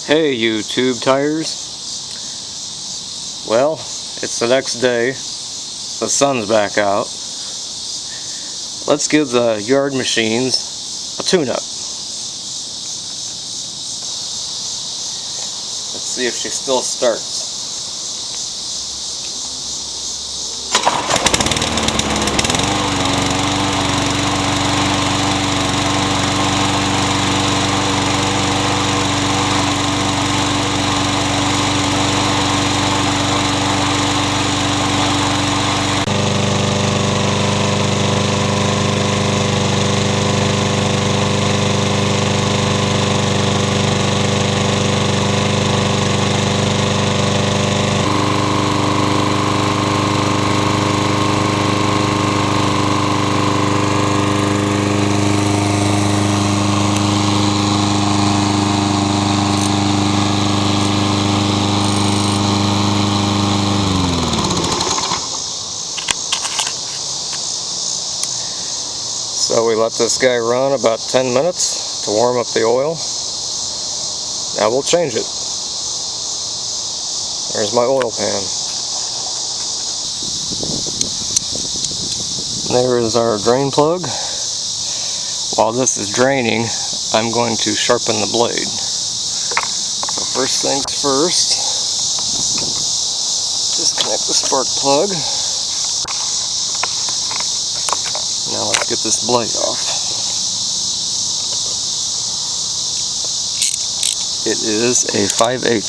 Hey, you tube tires. Well, it's the next day. The sun's back out. Let's give the yard machines a tune-up. Let's see if she still starts. So we let this guy run about 10 minutes to warm up the oil. Now we'll change it. There's my oil pan. There is our drain plug. While this is draining, I'm going to sharpen the blade. So first things first, disconnect the spark plug. Now let's get this blade off. It is a 5/8.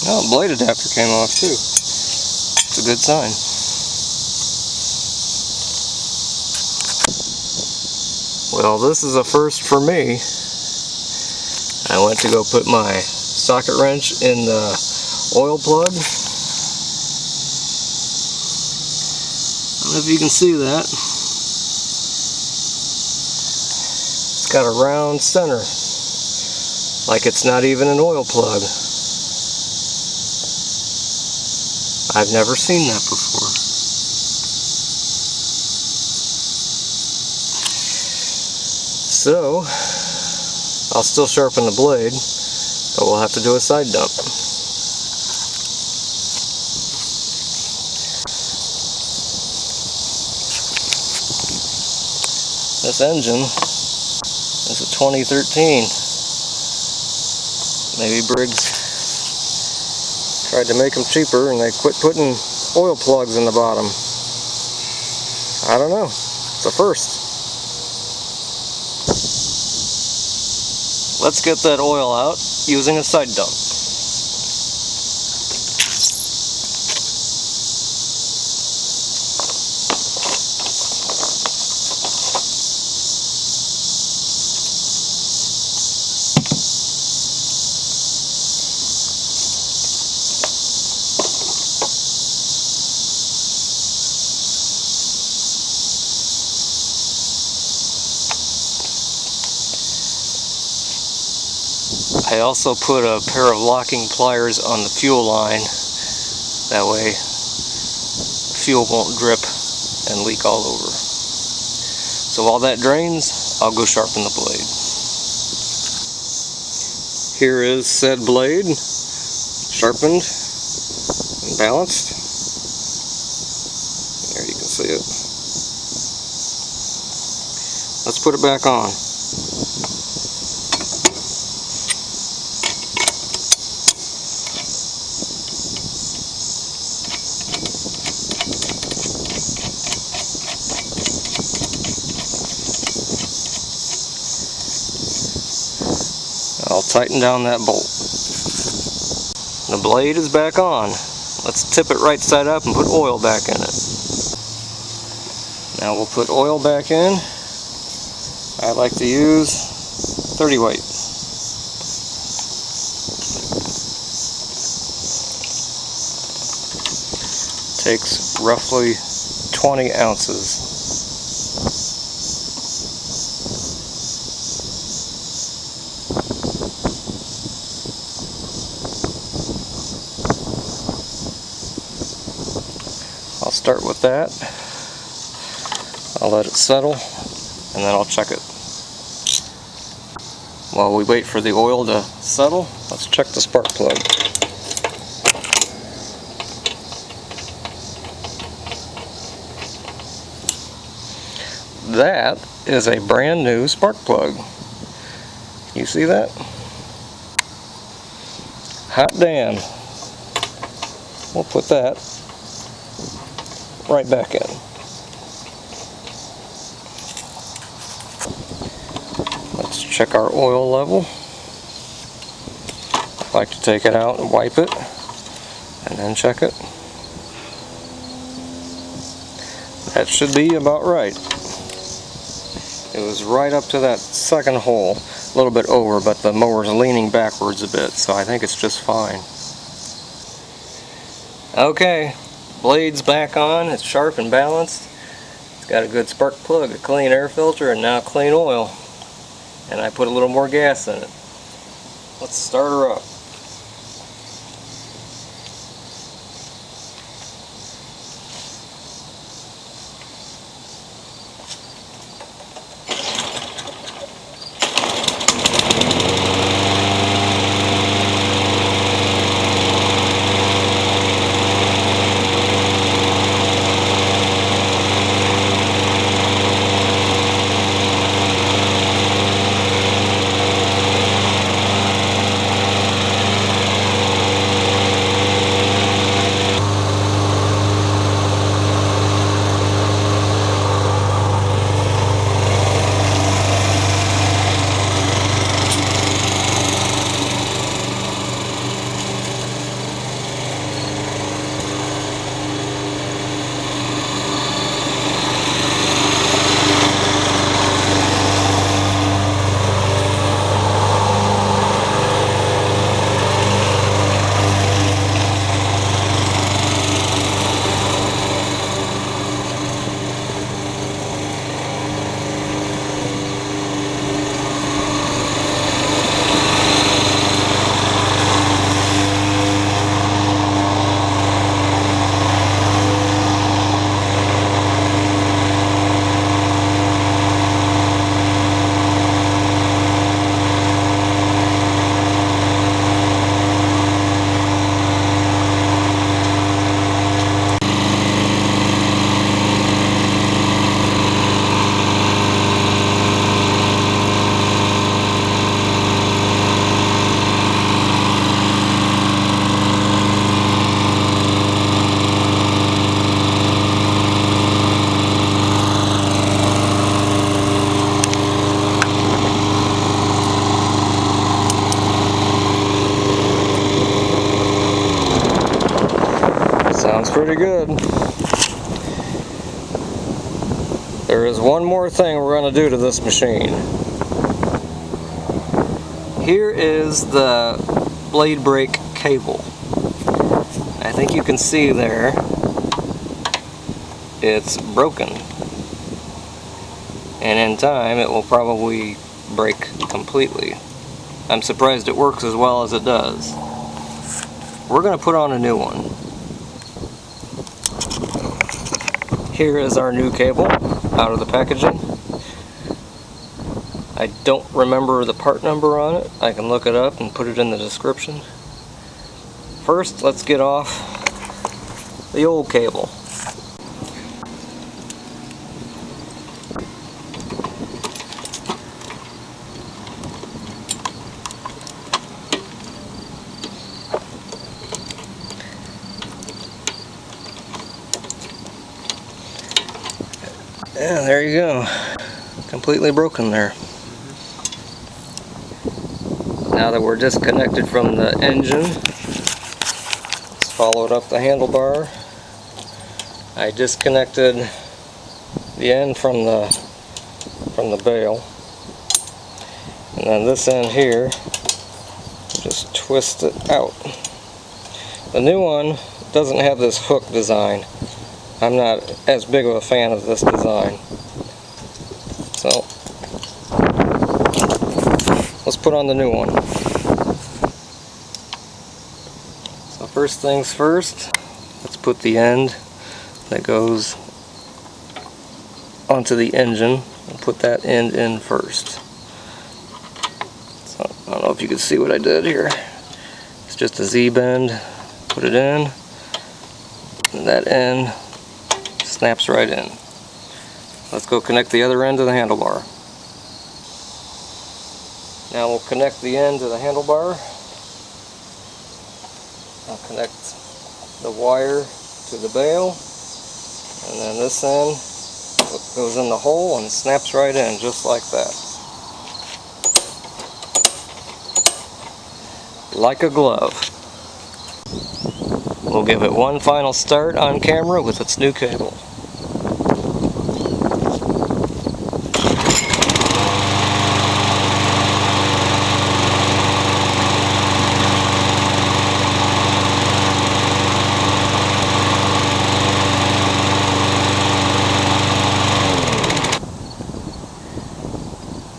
Oh, the blade adapter came off too. It's a good sign. Well, this is a first for me. I went to go put my socket wrench in the oil plug. I don't know if you can see that. It's got a round center, like it's not even an oil plug. I've never seen that before. So, I'll still sharpen the blade, but we'll have to do a side dump. This engine is a 2013. Maybe Briggs tried to make them cheaper and they quit putting oil plugs in the bottom. I don't know. It's a first. Let's get that oil out using a side dump. I also put a pair of locking pliers on the fuel line. That way the fuel won't drip and leak all over. So while that drains, I'll go sharpen the blade. Here is said blade, sharpened and balanced. There you can see it. Let's put it back on. I'll tighten down that bolt. The blade is back on. Let's tip it right side up and put oil back in it. Now we'll put oil back in. I like to use 30 weight. Takes roughly 20 ounces. start with that. I'll let it settle and then I'll check it. While we wait for the oil to settle, let's check the spark plug. That is a brand new spark plug. You see that? Hot damn. We'll put that right back in. Let's check our oil level. I like to take it out and wipe it and then check it. That should be about right. It was right up to that second hole, a little bit over, but the mower's leaning backwards a bit, so I think it's just fine. Okay, blade's back on, it's sharp and balanced. It's got a good spark plug, a clean air filter, and now clean oil. And I put a little more gas in it. Let's start her up. Sounds pretty good. There is one more thing we're going to do to this machine. Here is the blade brake cable. I think you can see there it's broken. And in time it will probably break completely. I'm surprised it works as well as it does. We're going to put on a new one. Here is our new cable out of the packaging. I don't remember the part number on it. I can look it up and put it in the description. First, let's get off the old cable. Yeah, there you go. Completely broken there. Now that we're disconnected from the engine, let's follow it up the handlebar. I disconnected the end from the bail, and then this end here, just twist it out. The new one doesn't have this hook design. I'm not as big of a fan of this design. So let's put on the new one. So first things first, let's put the that goes onto the engine. I'll put that end in first. So, I don't know if you can see what I did here. It's just a Z-bend. Put it in, and that end snaps right in. Let's go connect the other end to the handlebar. Now we'll connect the end to the handlebar. I'll connect the wire to the bail, and then this end goes in the hole and snaps right in just like that. Like a glove. We'll give it one final start on camera with its new cable.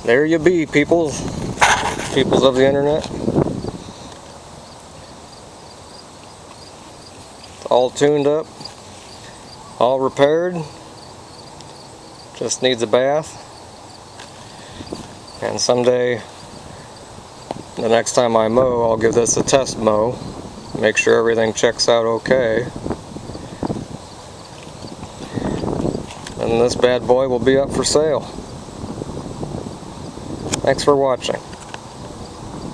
There you be, peoples of the internet. It's all tuned up, all repaired, just needs a bath. And someday, the next time I mow, I'll give this a test mow, make sure everything checks out okay. And this bad boy will be up for sale. Thanks for watching.